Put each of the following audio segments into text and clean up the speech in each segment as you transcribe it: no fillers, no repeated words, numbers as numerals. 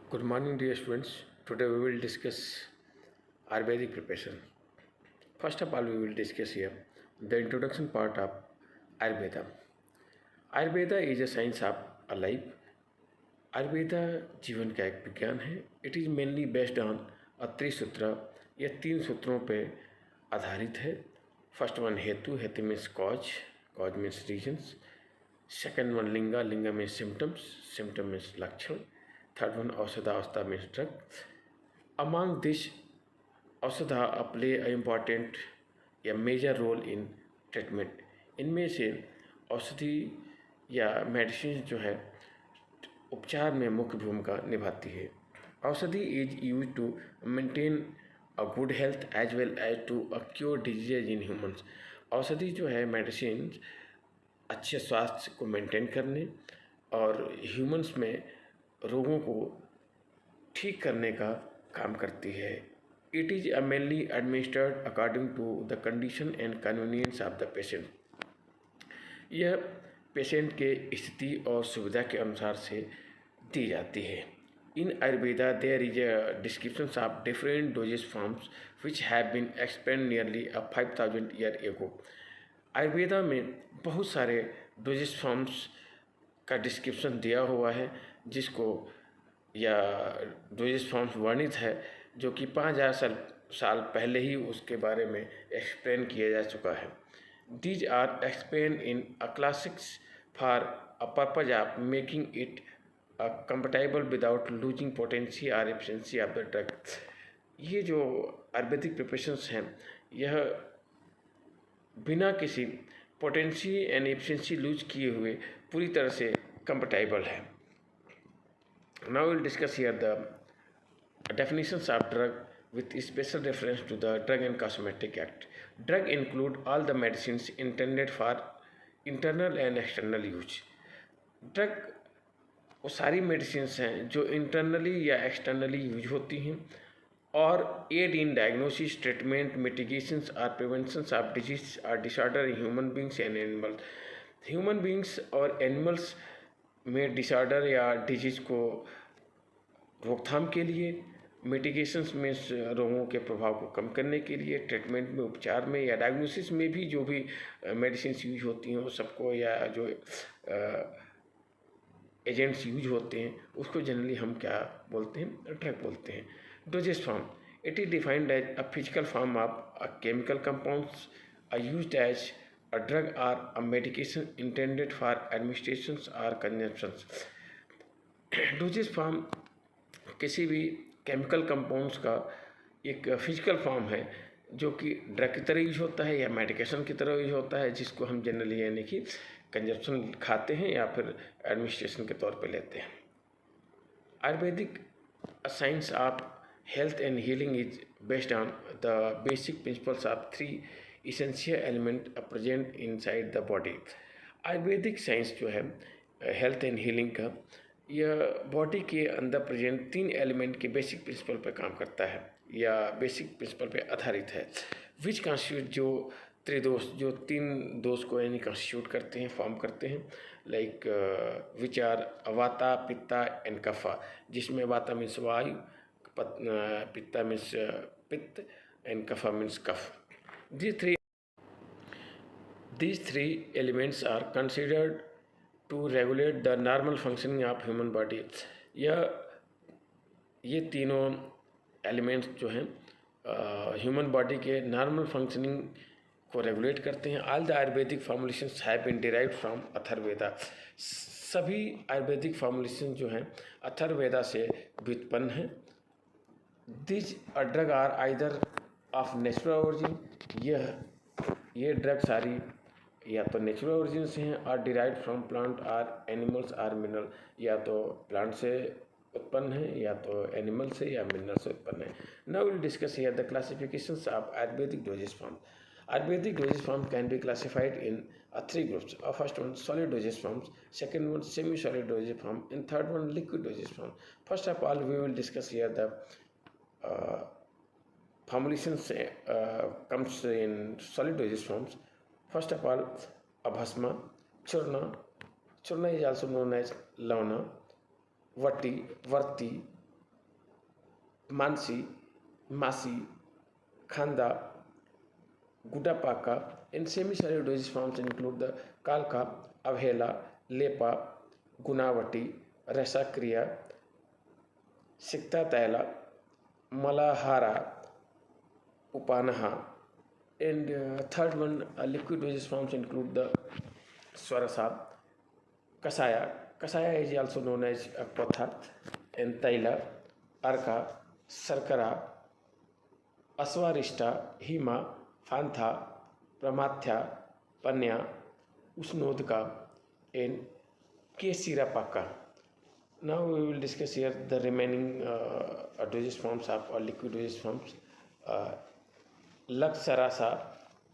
Good morning, dear students. Today we will discuss Ayurvedic preparation. First of all, we will discuss here the introduction part of Ayurveda. Ayurveda is a science of a life. Ayurveda जीवन का एक विज्ञान है. It is mainly based on त्रिसूत्र या 3 सूत्रों पे आधारित है. फर्स्ट वन हेतु. हेतु means cause. Cause means reasons. Second one लिंगा. लिंगा मीन्स सिम्टम्स. सिम्टम मीन्स लक्षण. थर्ड वन औषधा. औषधा मीन्स ड्रग. अमंग दिस औषधा प्ले अ इम्पॉर्टेंट या मेजर रोल इन ट्रीटमेंट. इनमें से औषधि या मेडिसिन जो है उपचार में मुख्य भूमिका निभाती है. औषधि is used to maintain a good health as well as to cure disease in humans. औषधि जो है मेडिसिन अच्छे स्वास्थ्य को मेंटेन करने और ह्यूमंस में रोगों को ठीक करने का काम करती है. It is mainly administered according to the condition and convenience of the patient. यह पेशेंट के स्थिति और सुविधा के अनुसार से दी जाती है. In Ayurveda there is a description of different dosage forms which have been expand nearly 5000 year ago. Ayurveda में बहुत सारे डोजेज फॉर्म्स का डिस्क्रिप्शन दिया हुआ है जिसको या डोजेज फॉर्म्स वर्णित है जो कि 5000 साल पहले ही उसके बारे में एक्सप्लेन किया जा चुका है. These are explained in a classics for a purpose of making it compatible without losing potency or efficiency of the drug. ये जो आयुर्वेदिक प्रिपरेशंस हैं यह बिना किसी पोटेंसी एंड एफिशिएंसी लूज किए हुए पूरी तरह से कंपेटेबल है. Now will discuss here the definitions of drug with special reference to the Drug and Cosmetic Act. Drug include all the medicines intended for internal and external use. Drug वो सारी medicines हैं जो internally या externally use होती हैं और aid in diagnosis, treatment, mitigations और preventions of disease और disorder in human beings and animals. Human beings और एनिमल्स में डिसऑर्डर या डिजीज को रोकथाम के लिए, मिटिगेशंस में रोगों के प्रभाव को कम करने के लिए, ट्रीटमेंट में, उपचार में या डायग्नोसिस में भी जो भी मेडिसिन यूज होती हैं वो सबको या जो एजेंट्स यूज होते हैं उसको जनरली हम क्या बोलते हैं, ड्रग बोलते हैं. Dosage form. It is defined as a physical form of a chemical compounds are used as a drug or a medication intended for administrations or consumptions. Doses form किसी भी केमिकल कंपाउंड्स का एक physical form है जो कि drug की तरह use होता है या मेडिकेशन की तरह यूज होता है जिसको हम जनरली यानी कि कंजप्शन खाते हैं या फिर एडमिनिस्ट्रेशन के तौर पे लेते हैं. Ayurvedic science of health and healing is based on the basic principles of 3 essential element present inside the body. Ayurvedic science जो है हेल्थ एंड हीलिंग का यह बॉडी के अंदर प्रेजेंट 3 एलिमेंट के बेसिक प्रिंसिपल पर काम करता है या बेसिक प्रिंसिपल पे आधारित है. विच कॉन्स्टिट्यूट जो त्रिदोष जो 3 दोष को यानी कॉन्स्टिट्यूट करते हैं, फॉर्म करते हैं. लाइक विच आर वाता, पित्ता एंड कफा, जिसमें vata means vayu, pitta means pitta and kapha means kapha. These three elements are considered to regulate the normal functioning of human body. ये तीनों एलिमेंट्स जो हैं ह्यूमन बॉडी के नॉर्मल फंक्शनिंग को रेगुलेट करते हैं. All the Ayurvedic formulations have been derived from Atharvaveda. सभी आयुर्वेदिक फॉर्मुलेशन जो हैं अथर्ववेदा से व्युत्पन्न हैं. This drug are either of natural origin. ये ड्रग सारी या तो नेचुरल ओरिजिन से हैं और डिराइव फ्रॉम प्लांट और एनिमल्स और मिनरल. या तो प्लांट से उत्पन्न है या तो एनिमल से या मिनरल से उत्पन्न है. Now will discuss here the classifications of Ayurvedic doses form. Ayurvedic doses form can be classified in 3 groups. First one solid dosage forms, second one semi solid dosage form, and third one liquid dosage form. First of all, we will discuss here the formulations comes in solid dosage forms. First of all, abhasma, churna is also known as lavana, vati, Mansi, मासी, खांदा, Gudapaka. In semi-solid dosage forms include the Kalka, Avhela, Lepa, Gunavati, Rasakriya, Sikta Taila, Malahara, Upanaha. And third one, liquid dosage forms include the Swarasa, Kasaya. Kasaya is also known as Patha, and Taila, Arka, Sarkara, Aswarishta, Hima, Fantha, Pramathya, Panya, Usnodka, and Kesirapaka. Now we will discuss here the remaining dosage forms of or liquid dosage forms. Laksarasa,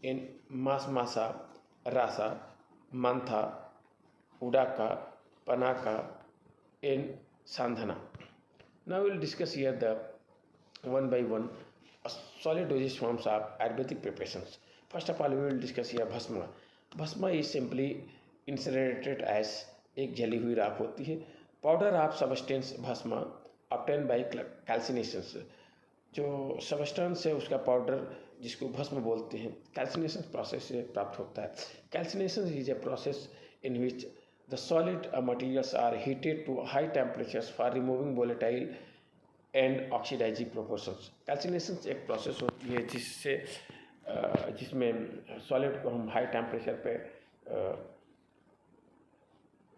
in Masmasa, Rasa, Mantha, Udaka, Panaka, and Sandhana. Now we will discuss here the one by one solid dosage forms of Ayurvedic preparations. First of all, we will discuss here Bhasma. Bhasma is simply incinerated as एक जली हुई राख होती है. Powder of substance bhasma obtain by calcinations. जो substance है उसका powder जिसको भस्म बोलते हैं कैल्सिनेशन प्रोसेस से प्राप्त होता है. Calcination is a process in which the solid materials are heated to high temperatures for removing volatile and oxidising proportions. Calcination एक प्रोसेस होती है जिसमें सॉलिड को हम हाई टेम्परेचर पे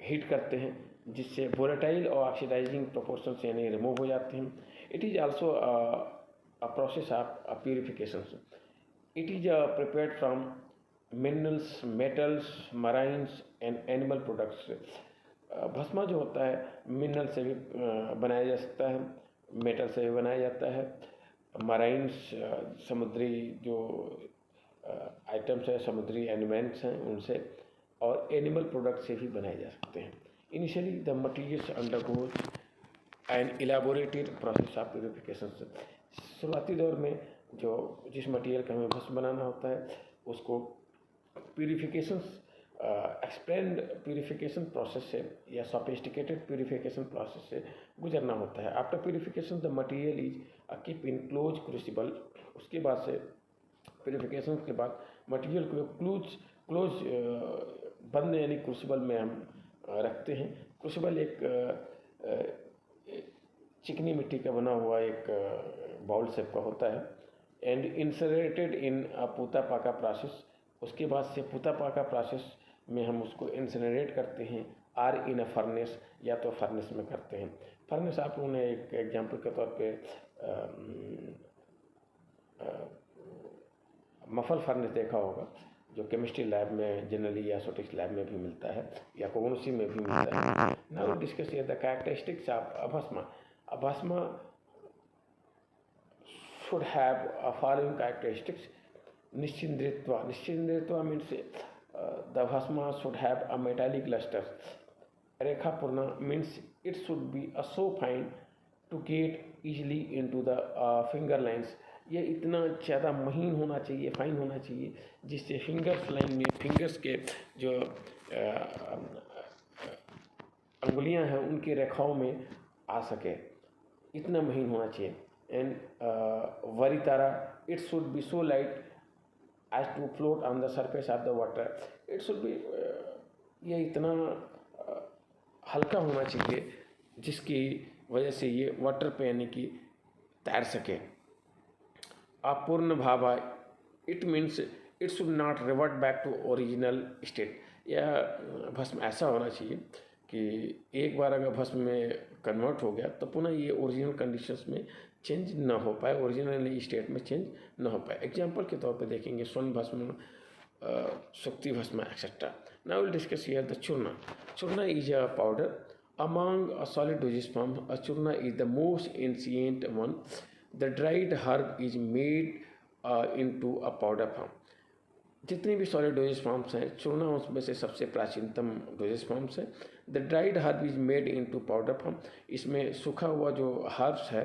हीट करते हैं जिससे वोलेटाइल और ऑक्सीडाइजिंग प्रोपोर्शंस यानी रिमूव हो जाते हैं. It is also a process of purification. It is prepared from minerals, metals, marines and animal products. भस्मा जो होता है मिनरल से भी बनाया जा सकता है, मेटल से भी बनाया जाता है, मराइन्स समुद्री जो आइटम्स है समुद्री एलिमेंट्स हैं उनसे, और एनिमल प्रोडक्ट से भी बनाए जा सकते हैं. Initially the materials undergoes and elaborated process of purification. शुरुआती दौर में जो जिस मटेरियल का हमें भस्म बनाना होता है उसको प्यूरिफिकेशन एक्सपेंड प्यूरिफिकेशन प्रोसेस से या सोफिस्टिकेटेड प्यूरिफिकेशन प्रोसेस से गुजरना होता है. After purification the material is keep in close crucible. उसके बाद से प्यूरिफिकेशन के बाद मटेरियल को क्लोज बंद यानी क्रूसिबल में हम रखते हैं. क्रूसिबल एक चिकनी मिट्टी का बना हुआ एक बाउल शेप का होता है. एंड इंसरेटेड इन पूता पाका प्रोसेस. उसके बाद से पूता पाका प्रोसेस में हम उसको इंसनरेट करते हैं आर इन अ फर्नेस या तो फर्नेस में करते हैं. फर्नेस आप लोगों ने एक एग्जांपल के तौर पे मफल फर्नेस देखा होगा जो केमिस्ट्री लैब में जनरली या सोटिक्स लैब में भी मिलता है या कोगनोसी में भी मिलता है. Now discuss here the characteristics of अभस्मा. Abhasma should have following characteristics. Nishchindritva. Nishchindritva means the Bhasma should have a metallic luster. Rekhapurna means it should be so fine to get easily into the finger lines. ये इतना ज़्यादा महीन होना चाहिए, fine होना चाहिए जिससे फिंगर्स लाइन में फिंगर्स के जो अंगुलियां हैं उनके रेखाओं में आ सके, इतना महीन होना चाहिए. And varitara it should be so light as to float on the surface of the water. It should be ये इतना हल्का होना चाहिए जिसकी वजह से ये वाटर पे यानी कि तैर सके. Apurna bhava it means it should not revert back to original state. यह भस्म ऐसा होना चाहिए कि एक बार अगर भस्म में कन्वर्ट हो गया तो पुनः ये ओरिजिनल कंडीशंस में चेंज न हो पाए, ओरिजिनल स्टेट में चेंज न हो पाए. एग्जांपल के तौर पे देखेंगे स्वर्ण भस्म, शक्ति भस्म etcetera. Now will discuss here the churna. Churna is a powder among a solid dosage form. A churna is the most ancient one. The dried herb is made into a powder form. जितनी भी सॉलिड डोजेज फॉर्म्स हैं चूर्णा उसमें से सबसे प्राचीनतम doses forms है. The dried herb is made into powder form. इसमें सूखा हुआ जो हर्ब्स है,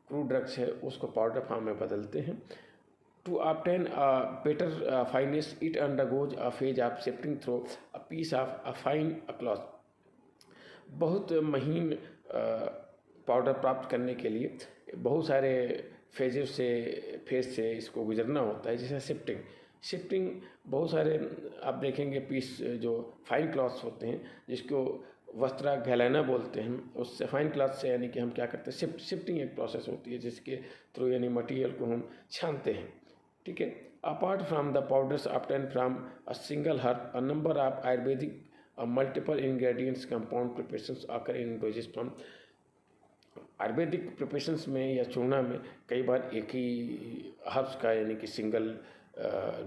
क्रूड ड्रग्स है, उसको पाउडर फॉर्म में बदलते हैं. To obtain a better fineness it undergoes a phase of shifting through a piece of a fine a cloth. बहुत महीन पाउडर प्राप्त करने के लिए बहुत सारे फेज से इसको गुजरना होता है, जैसे शिफ्टिंग बहुत सारे आप देखेंगे पीस जो फाइन क्लॉथ्स होते हैं जिसको वस्त्रा गैलाना बोलते हैं, उससे फाइन क्लॉथ से यानी कि हम क्या करते हैं शिफ्टिंग एक प्रोसेस होती है जिसके थ्रू यानी मटेरियल को हम छानते हैं, ठीक है। Apart from the powders obtain from a single herb, a number of Ayurvedic multiple ingredients compound preparations आकर इन डोजेज फ्रॉम। आयुर्वेदिक प्रिपरेशंस में या चूर्णा में कई बार एक ही हर्ब्स का यानी कि सिंगल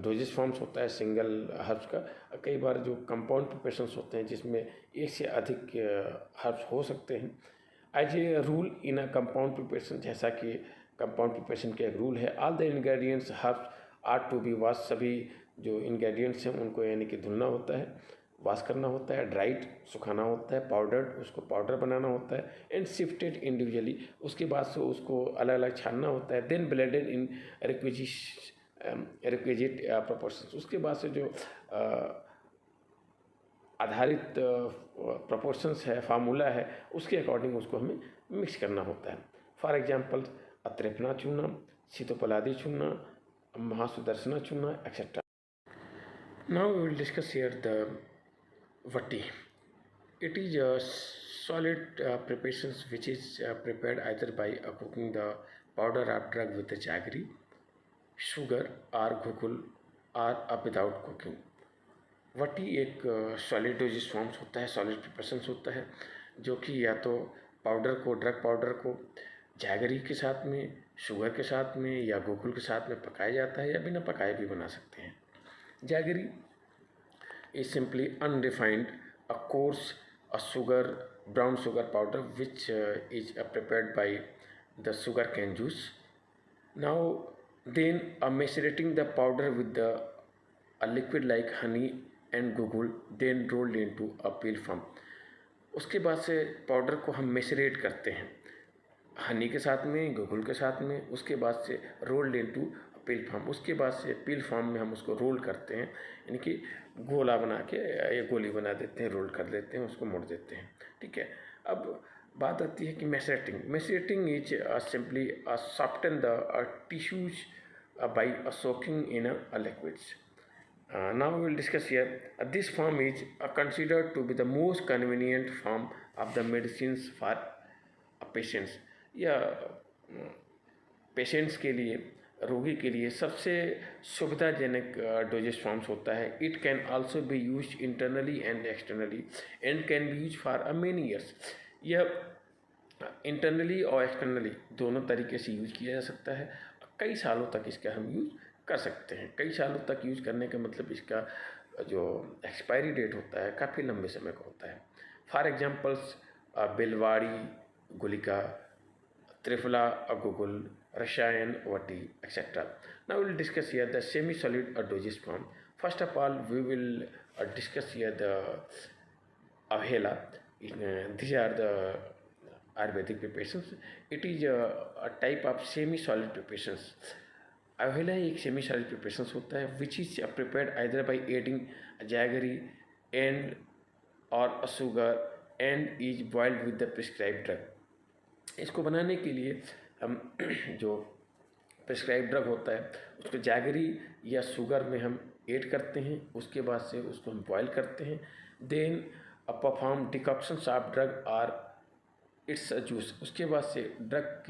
डोजेज फॉर्म्स होता है सिंगल हर्ब्स का, कई बार जो कंपाउंड प्रिपरेशंस होते हैं जिसमें एक से अधिक हर्ब्स हो सकते हैं। As a rule in a compound preparation, जैसा कि कंपाउंड प्रिपरेशन का एक रूल है, all the ingredients herbs are to be wash, सभी जो इंग्रेडिएंट्स हैं उनको यानी कि धुलना होता है, वॉश करना होता है, ड्राइड सुखाना होता है, पाउडर्ड उसको पाउडर बनाना होता है, एंड शिफ्टेड इंडिविजुअली, उसके बाद से उसको अलग अलग छानना होता है, देन ब्लेंडेड इन रिक्विजिट प्रोपोर्शंस, उसके बाद से जो आधारित प्रोपोर्शंस है फार्मूला है उसके अकॉर्डिंग उसको हमें मिक्स करना होता है। फॉर एग्जांपल अत्रेपना churna, Sitopaladi churna, Mahasudarshana churna etcetera. Now we will discuss here the vatti. It is a solid preparations which is prepared either by cooking the powder of drug with the jaggery, sugar or घुकुल और without cooking. वटी एक solid doses forms होता है, solid preparations होता है जो कि या तो ड्रग पाउडर को जैगरी के साथ में, शुगर के साथ में या घुकुल के साथ में पकाया जाता है या बिना पकाए भी बना सकते हैं। Jaggery is simply unrefined, a coarse, brown sugar powder which is prepared by the sugar cane juice. Now then macerating the powder with a liquid like honey and gugul, then rolled into a peel form. उसके बाद से powder को हम मैसरेट करते हैं हनी के साथ में, गूगल के साथ में, उसके बाद से रोल्ड इनटू पील फॉर्म, उसके बाद से पील फॉर्म में हम उसको रोल करते हैं, यानी कि गोला बना के या गोली बना देते हैं, रोल कर देते हैं, उसको मोड़ देते हैं, ठीक है। अब बात आती है कि macerating is simply soften the tissues by soaking in a liquids. Now we will discuss here. This form is considered to be the most convenient form of the medicines for patients. या patients के लिए, रोगी के लिए सबसे सुविधाजनक doses forms होता है। It can also B use internally and externally and can be use for many years. यह इंटरनली और एक्सटर्नली दोनों तरीके से यूज किया जा सकता है, कई सालों तक इसका हम यूज कर सकते हैं। कई सालों तक यूज करने का मतलब इसका जो एक्सपायरी डेट होता है काफ़ी लंबे समय का होता है। फॉर एग्जांपल्स बिलवाड़ी गुलिका, Triphala guggulu, rasayan vati etcetera. Now will discuss here the semi solid dosage form. First of all we will discuss here the avaleha. these are the Ayurvedic preparations. It is a type of semi-solid preparations. Avaleha एक semi solid preparation होता है which is prepared either by adding jaggery and और sugar and is boiled with the prescribe drug. इसको बनाने के लिए हम जो प्रिस्क्राइब ड्रग होता है उसको जैगरी या शुगर में हम ऐड करते हैं, उसके बाद से उसको हम बॉयल करते हैं, देन परफॉर्म डिकॉक्शंस ऑफ ड्रग और इट्स जूस, उसके बाद से ड्रग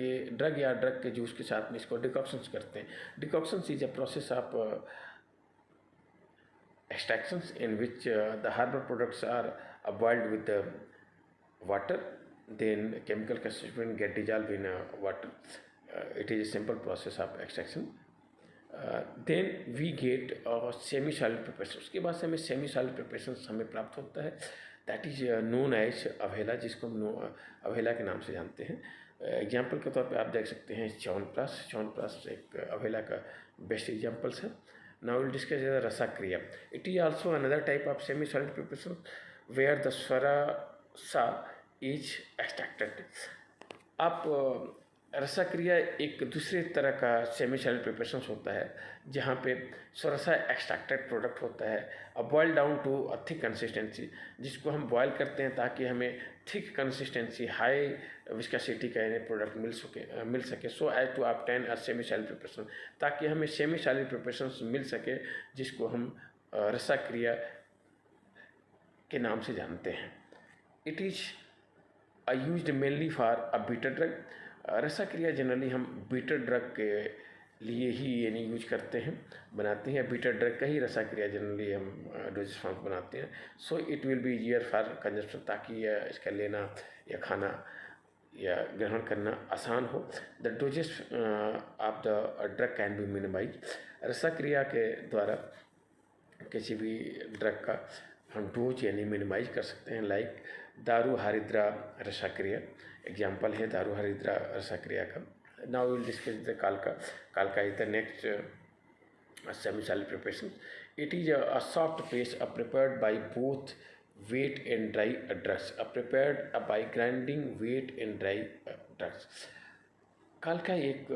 के जूस के साथ में इसको डिकॉक्शंस करते हैं। Decoctions is a process of extractions in which the herbal products are boiled with the water, then chemical constituent get dissolved in water. It is a simple process of extraction. Then we get semi solid preparation. उसके बाद से हमें semi solid preparation हमें प्राप्त होता है, that is known as अवहेला, जिसको हम अवहेला के नाम से जानते हैं। एग्जाम्पल के तौर पे आप देख सकते हैं च्यवनप्राश एक अवहेला का बेस्ट एग्जाम्पल्स है। Now will discuss rasa kriya. It is also another type of semi solid preparation where the swarasa is extracted. आप रसाक्रिया एक दूसरे तरह का सेमी सॉलिड प्रिपरेशन होता है जहाँ पे सरसा एक्सट्रैक्टेड प्रोडक्ट होता है boil down to a thick consistency, जिसको हम बॉयल करते हैं ताकि हमें थिक कंसिस्टेंसी हाई विस्कोसिटी का प्रोडक्ट मिल सके so as to obtain a semi solid preparation, ताकि हमें सेमी सॉलिड प्रिपरेशन मिल सके जिसको हम रसाक्रिया के नाम से जानते हैं। It is used mainly for a bitter drug. Rasakriya generally हम बीटर ड्रग के लिए ही यूज करते हैं, बनाते हैं। बीटर ड्रग का ही रसाक्रिया जनरली हम डोजेस फॉर्म बनाते हैं। So it will be easier for consumption, ताकि इसका लेना या खाना या ग्रहण करना आसान हो। The doses of the drug can be minimise. Rasakriya के द्वारा किसी भी ड्रग का हम डोज मिनिमाइज कर सकते हैं, लाइक दारू हरिद्रा रसाक्रिया एग्जाम्पल है दारू हरिद्रा रसाक्रिया का। नाउ विल डिस्कस द कालका। कालका is the next semi solid preparation. It is a soft paste prepared by both wet and dry drugs, prepared by grinding wet and dry drugs। कालका एक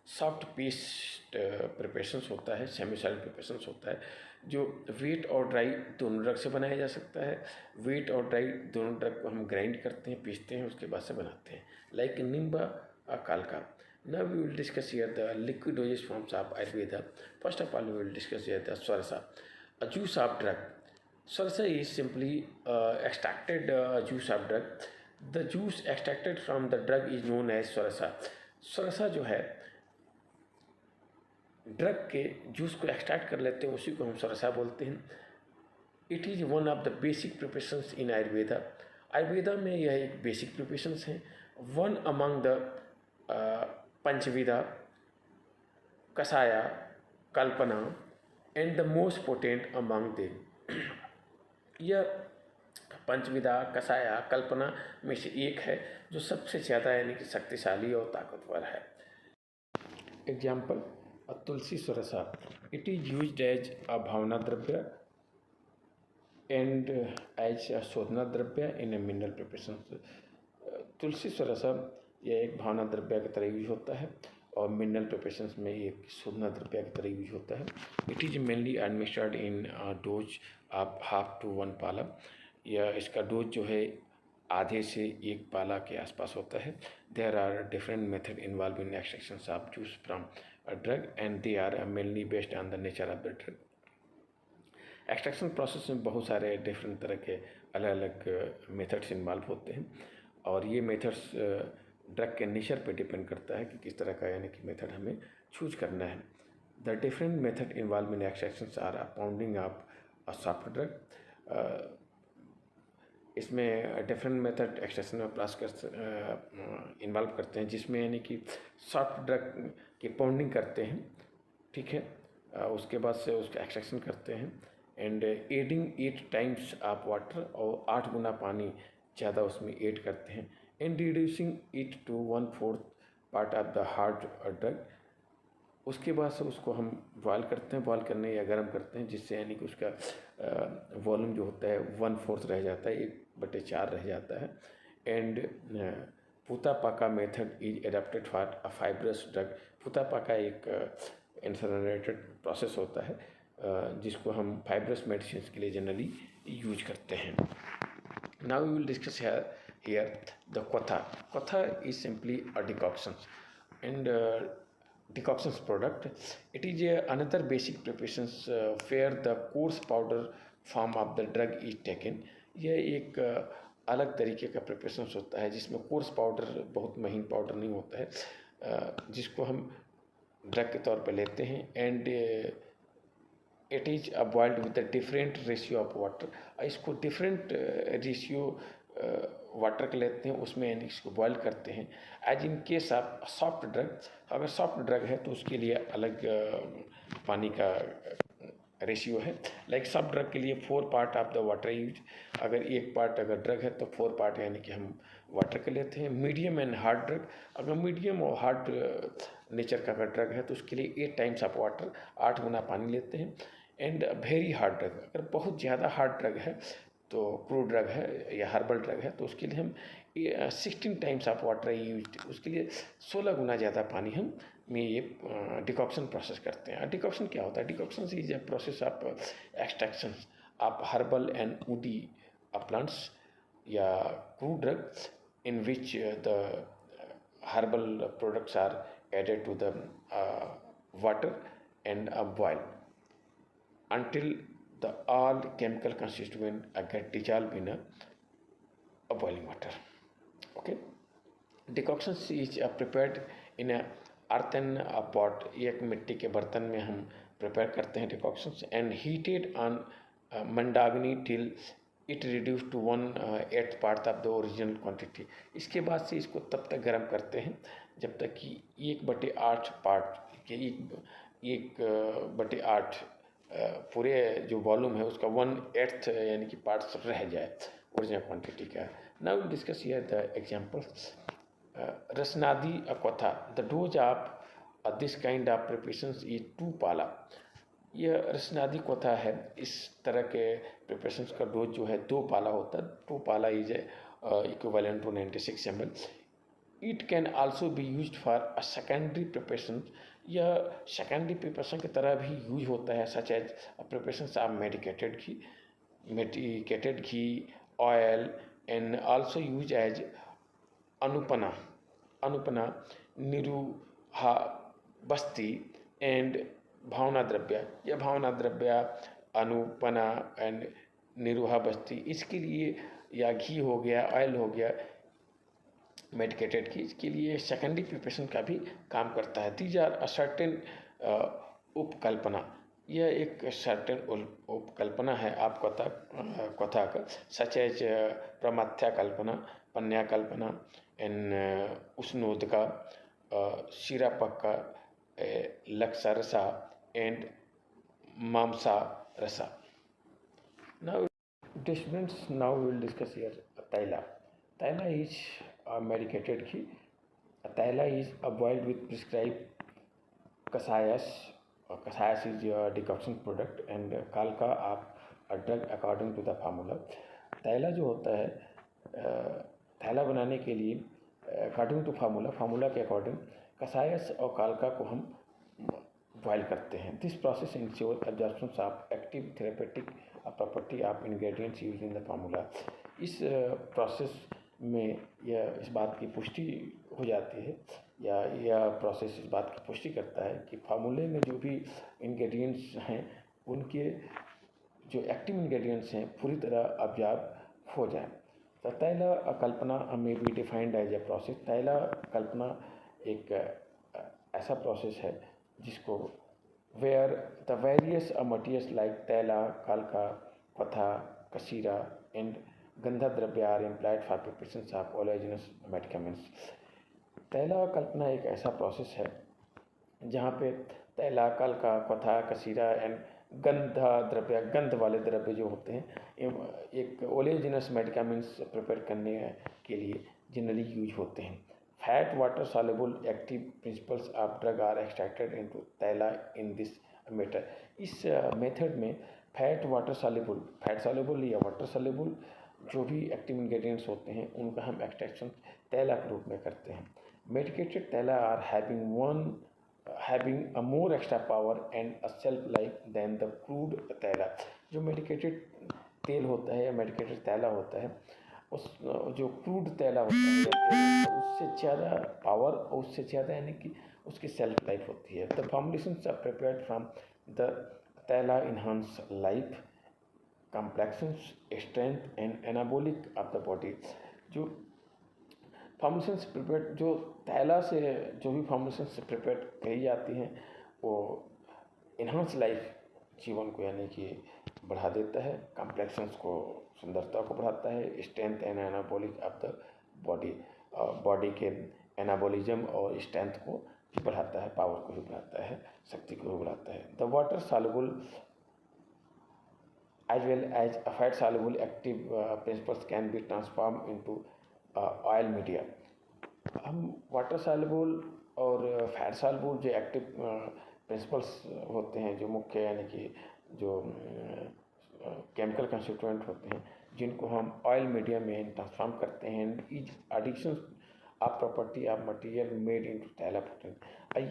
सॉफ्ट पेस्ट प्रिपरेशन होता है, semi solid preparation होता है जो wait और dry दोनों drug से बनाया जा सकता है। वेट और ड्राई दोनों ड्रग को हम ग्राइंड करते हैं, पीसते हैं, उसके बाद से बनाते हैं, लाइक निम्बा कालका। Now we will discuss here the liquid dosage forms of Ayurveda. First of all we will discuss here the swarasa, a juice of drug. Swarasa is simply extracted juice of drug. The juice extracted from the drug is known as swarasa. Swarasa जो है drug के juice को extract कर लेते हैं, उसी को हम स्वरसा बोलते हैं। It is one of the basic preparations in Ayurveda. Ayurveda में यह एक बेसिक प्रिपरेशंस हैं। One among the panchavidha, kashaya, kalpana and the most potent among them. यह पंचविधा, कसाया, कल्पना में से एक है जो सबसे ज़्यादा कि शक्तिशाली और ताकतवर है। Example tulsi swarasa. It is used as a bhavana dravya and as a शोधना द्रव्य इन ए मिनरल प्रिपरेशन। तुलसी स्वरसा यह एक भावना द्रव्य की तरह यूज होता है और मिनरल प्रिपरेशन में एक शोधना द्रव्य की तरह यूज होता है। It is mainly administered in dose of 1/2 to 1 पाला। यह इसका डोज जो है आधे से 1 पाला के आसपास होता है। There are different method involve in extraction of juice from drug and they are mainly based on the nature of the drug. Extraction process में बहुत सारे डिफरेंट तरह के अलग अलग मेथड्स इन्वॉल्व होते हैं और ये मेथड्स ड्रग के नेचर पे डिपेंड करता है कि किस तरह का कि मेथड हमें चूज करना है। The different method involve in extraction are pounding of a soft drug. इसमें डिफरेंट मेथड एक्सट्रैक्शन में प्लस कर इन्वॉल्व करते हैं, जिसमें कि सॉफ्ट ड्रग की पाउंडिंग करते हैं, ठीक है, उसके बाद से उसका एक्सट्रैक्शन करते हैं and adding 8 times of water और 8 गुना पानी ज़्यादा उसमें ऐड करते हैं and reducing it to 1/4 part of the hard drug. उसके बाद से उसको हम बॉयल करते हैं, बॉयल करने या गर्म करते हैं, जिससे कि उसका वॉल्यूम जो होता है 1/4 रह जाता है, 1/4 रह जाता है। And putapaka method is adapted for a fibrous drug. Putapaka एक इंसनरेटेड प्रोसेस होता है जिसको हम फाइब्रस मेडिसिन के लिए जनरली यूज करते हैं। Now we will discuss here the kotha. Kotha is simply a decoction and decoctions product. It is another basic preparations where the coarse powder form of the drug is taken. यह एक अलग तरीके का preparation होता है जिसमें course powder, बहुत महीन पाउडर नहीं होता है, जिसको हम ड्रग के तौर पर लेते हैं and it is boiled with the different ratio of water. इसको डिफरेंट रेशियो वाटर के लेते हैं, उसमें इसको बॉयल करते हैं। As in case of soft drug, अगर सॉफ्ट ड्रग है तो उसके लिए अलग पानी का रेशियो है। लाइक सॉफ्ट ड्रग के लिए 4 part of the water use. अगर 1 पार्ट अगर ड्रग है तो 4 पार्ट कि हम वाटर के लेते हैं। मीडियम एंड हार्ड ड्रग, अगर मीडियम और हार्ड नेचर का अगर ड्रग है तो उसके लिए 8 times ऑफ वाटर, 8 गुना पानी लेते हैं। एंड वेरी हार्ड ड्रग, अगर बहुत ज़्यादा हार्ड ड्रग है तो क्रूड ड्रग है या हर्बल ड्रग है, तो उसके लिए हम 16 टाइम्स ऑफ वाटर यूज, उसके लिए 16 गुना ज़्यादा पानी हम में ये डिकॉक्शन प्रोसेस करते हैं। डिकॉक्शन क्या होता है? Decoction is a process of extraction of herbal and woody plants या crude drug in which the herbal products are added to the water and boil until the all chemical constituent get dissolved in a boiling water. Okay, decoction is prepared in a earthen pot, एक मिट्टी के बर्तन में हम prepare करते हैं decoctions, and heated on mandagni till it reduce to 1/8 part of the original quantity. इसके बाद से इसको तब तक गर्म करते हैं जब तक कि 1/8 पार्ट के 1/8 पूरे जो वॉल्यूम है उसका 1/8 यानी कि पार्ट सब रह जाए ओरिजिनल क्वांटिटी का। Now will discuss here the examples. Rasnadi kwatha, the dose of this kind of preparations is 2 pala. यह रसनादी कथा है, इस तरह के प्रिपरेशंस का डोज जो है 2 पाला होता है। 2 pala is equivalent to 96 ml। It can also be used for a secondary preparation. यह सेकेंडरी प्रिपरेशन की तरह भी यूज होता है, such as preparations of medicated ghee oil and also use as anupana niruha basti and भावना द्रव्य। यह भावना द्रव्य अनुपना एंड निरूहा बस्ती, इसके लिए या घी हो गया, ऑयल हो गया, मेडिकेटेड घी, इसके लिए सेकेंडरी प्रिपरेशन का भी काम करता है। दीज आर सर्टेन उपकल्पना, यह एक सर्टेन उपकल्पना है आप कथा का, such as pramathya kalpana, panya kalpana and ushnodaka, shirapaka, laksharasa and mamsa rasa. Now students, now we will discuss here taila. Taila is a medicated ghee. Taila is boiled with prescribed kasayas. Kasayas is a decoction product and kalka of a drug according to the formula. ताइला जो होता है, थैला बनाने के लिए according to formula के according कसायस और कालका को हम बॉयल करते हैं। This process ensure absorption of active therapeutic property of ingredients use in the formula. इस प्रोसेस में यह इस बात की पुष्टि हो जाती है या यह प्रोसेस इस बात की पुष्टि करता है कि फार्मूले में जो भी इंग्रेडिएंट्स हैं उनके जो एक्टिव इंग्रेडिएंट्स हैं पूरी तरह ऑब्जर्व हो जाए। तो तैला कल्पना में be defined as a process. Taila kalpana एक ऐसा प्रोसेस है जिसको where the various materials like taila, कालका, kwatha, kshira and gandha dravya are employed for preparation of oleaginous medicaments. Taila kalpana एक ऐसा प्रोसेस है जहाँ पे तैला, कालका, कथा, कसीरा एंड गंध वाले द्रव्य जो होते हैं एक ओलेजिनस मेडिकामेंट्स प्रिपेयर करने के लिए जनरली यूज होते हैं। Fat water soluble active principles of drug are extracted into taila in this method. इस मेथड में फैट soluble या वाटर soluble जो भी एक्टिव इंग्रेडिएंट्स होते हैं उनका हम एक्सट्रैक्शन तैला के रूप में करते हैं। Medicated taila are having a more extra power and a shelf life than the crude तैला। जो मेडिकेटेड तेल होता है या मेडिकेटेड तैला होता है उस जो क्रूड तैला होता है उससे ज़्यादा पावर और उससे ज़्यादा यानी कि उसकी सेल्फ लाइफ होती है। The formulations are prepared from the taila enhance life complexions strength and anabolic of the body. जो फॉर्मुलेशंस प्रिपेयर्ड जो तैला से जो भी फॉर्मुलेशंस प्रिपेयर करी जाती हैं वो इन्हांस लाइफ जीवन को यानी कि बढ़ा देता है, कॉम्प्लेक्शंस को सुंदरता को बढ़ाता है, strength and anabolic of the body body के एनाबोलिज्म और स्ट्रेंथ को भी बढ़ाता है, पावर को भी बढ़ाता है, शक्ति को भी बढ़ाता है। The water soluble as well as a fat soluble active principles can be transformed into oil media। हम वाटर soluble और फैट soluble जो एक्टिव प्रिंसिपल्स होते हैं जो मुख्य यानी कि जो केमिकल कंस्टिट्यूएंट होते हैं जिनको हम ऑयल मीडियम में ट्रांसफॉर्म करते हैं, and is addition of property of material made into taila potent.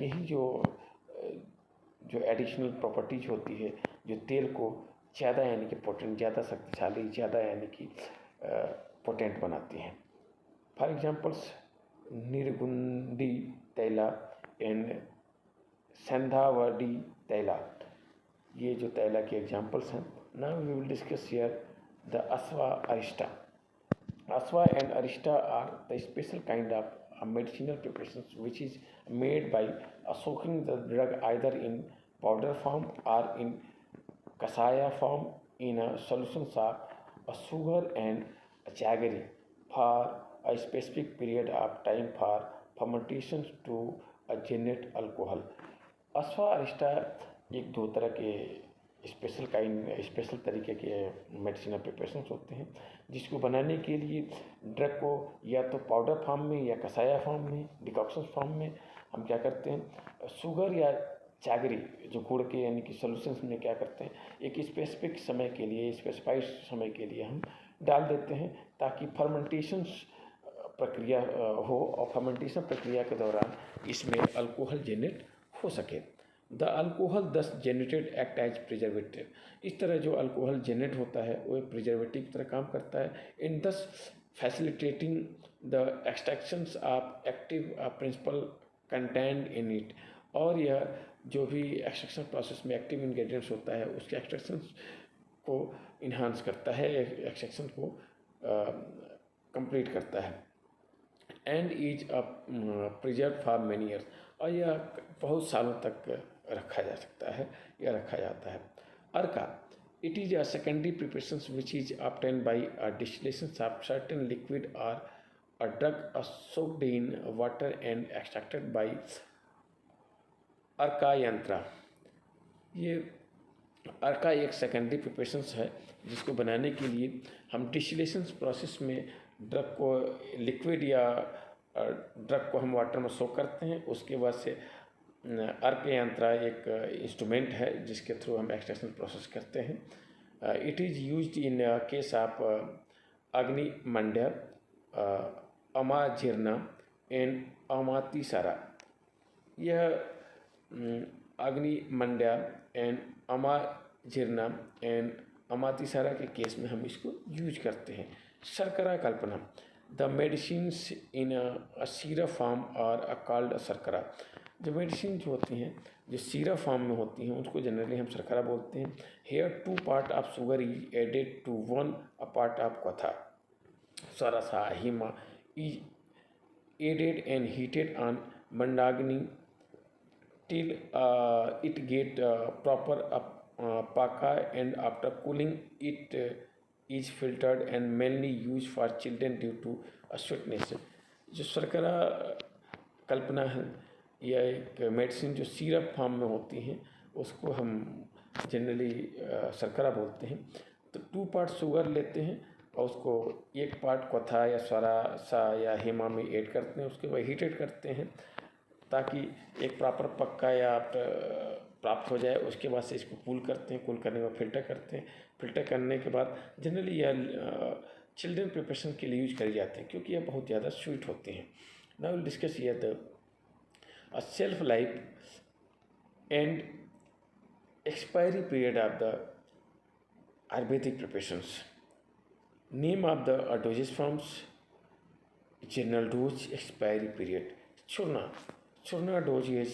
यही जो एडिशनल प्रॉपर्टीज होती है जो तेल को ज़्यादा यानी कि पोटेंट, ज़्यादा शक्तिशाली, ज़्यादा यानी कि पोटेंट बनाती हैं। For examples Nirgundi taila and Sandhavadi taila, ये जो तैला के एग्जांपल्स हैं। Now we will discuss here the asava arishta. Aswa and arista are the special kind of medicinal preparations which is made by soaking the drug either in powder form or in kasaya form in a solution of sugar and jaggery for a specific period of time for fermentation to generate alcohol. Aswa arista एक दो तरह के special तरीके के medicinal preparations होते हैं जिसको बनाने के लिए ड्रग को या तो पाउडर फॉर्म में या कसाया फॉर्म में, डिकॉक्शन फॉर्म में हम क्या करते हैं, शुगर या चागरी जो गुड़ के यानी कि सॉल्यूशंस में क्या करते हैं, एक स्पेसिफिक समय के लिए, स्पेसिफाइड समय के लिए हम डाल देते हैं ताकि फर्मेंटेशंस प्रक्रिया हो और फर्मेंटेशन प्रक्रिया के दौरान इसमें अल्कोहल जनरेट हो सके। द अल्कोहल दस जनरेटेड एक्ट एज प्रिजर्वेटिव। इस तरह जो अल्कोहल जनरेट होता है वो एक प्रिजर्वेटिव की तरह काम करता है, इन दस facilitating the extractions of active principal content in it. और यह जो भी एक्सट्रैक्शन प्रोसेस में एक्टिव इंग्रेडिएंट्स होता है उसके एक्सट्रैक्शंस को इन्हांस करता है, एक्सट्रैक्शन को कंप्लीट करता है। And is preserve for many years, और यह बहुत सालों तक रखा जा सकता है या रखा जाता है। Arka, it is a secondary preparation which is obtained by a distillation of certain liquid or a drug soaked in water and extracted by अर्का यंत्रा। ये अर्का एक सेकेंडरी प्रिपरेशन है जिसको बनाने के लिए हम डिस्टिलेशन प्रोसेस में ड्रग को लिक्विड या ड्रग को हम वाटर में सोक करते हैं, उसके बाद से अर्क यंत्रा एक इंस्ट्रूमेंट है जिसके थ्रू हम एक्सट्रैक्शन प्रोसेस करते हैं। It is used in case of agnimandya, amajirna and amatisara. यह अग्निमंड्य एंड अमाजीर्णा एंड अमातिसारा के केस में हम इसको यूज करते हैं। Sharkara kalpana, the medicines in a syrup form और कॉल्ड शर्करा। जो मेडिसिन जो होती हैं जो सीरप फॉर्म में होती हैं उसको जनरली हम शर्करा बोलते हैं। Here 2 part of sugar is added to 1 part of kwatha. Swarasa hima is added and heated on mandagni till it get proper paka, and after cooling it is filtered and mainly used for children due to sweetness। जो शर्करा कल्पना है यह एक medicine जो syrup form में होती हैं उसको हम जनरली शर्करा बोलते हैं। तो 2 पार्ट शुगर लेते हैं और उसको 1 पार्ट कथा या स्वरासा या हेमा में ऐड करते हैं, उसके बाद हीटेड करते हैं ताकि एक प्रॉपर पक्का या प्राप्त हो जाए। उसके बाद से इसको कूल करते हैं, कूल करने के बाद फिल्टर करते हैं। फिल्टर करने के बाद जनरली यह चिल्ड्रन प्रिपरेशन के लिए यूज करी जाते हैं क्योंकि यह बहुत ज़्यादा स्वीट होते हैं। Now will discuss here the shelf life and expiry period of the Ayurvedic preparations. Name of the dosage forms, general dose, expiry period. Churna dose is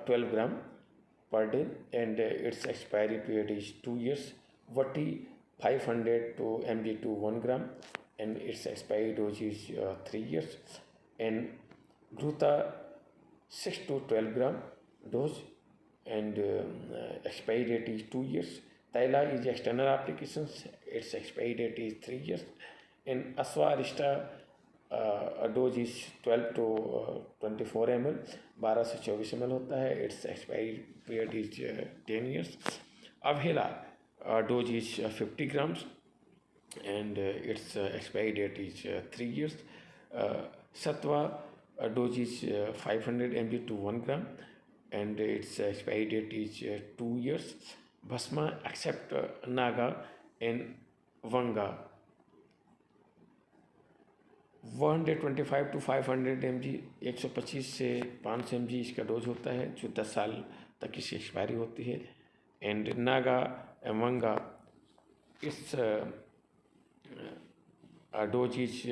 12 gram per day and its expiry period is 2 years. Vati 500 to mg to 1 gram and its expiry dose is 3 years. And Gruta 6 to 12 gram dose and expiry date is 2 years. Thaila is external applications, its expiry date is 3 years. And Aswa Arista dose is 12 to 24 ml, 12 से 24 ml होता है। Its expiry period is 10 years. Avaleha dose is 50 grams and its expiry date is 3 years. Satwa dose is 500 mg to 1 gram and its expiry date is 2 years. Bhasma except Naga and Vanga 125 to 500 mg, 125 से 500 mg इसका dose होता है, जो 10 साल तक इसकी expiry होती है. एंड नागा एमंगा, its dose is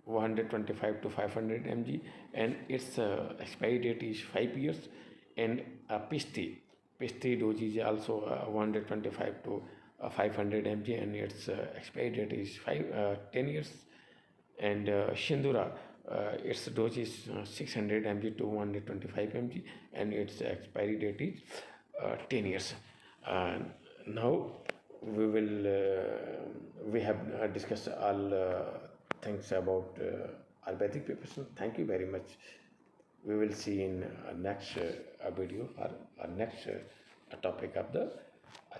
125 to 500 mg, and its expiry date is 5 years. And Pisthy dose is also 125 to 500 mg, and its expiry date is 10 years. And Shindura, its dose is 600 mg to 125 mg, and its expiry date is 10 years. Now we have discussed all things about Ayurvedic preparation. Thank you very much. We will see in next video or next topic of the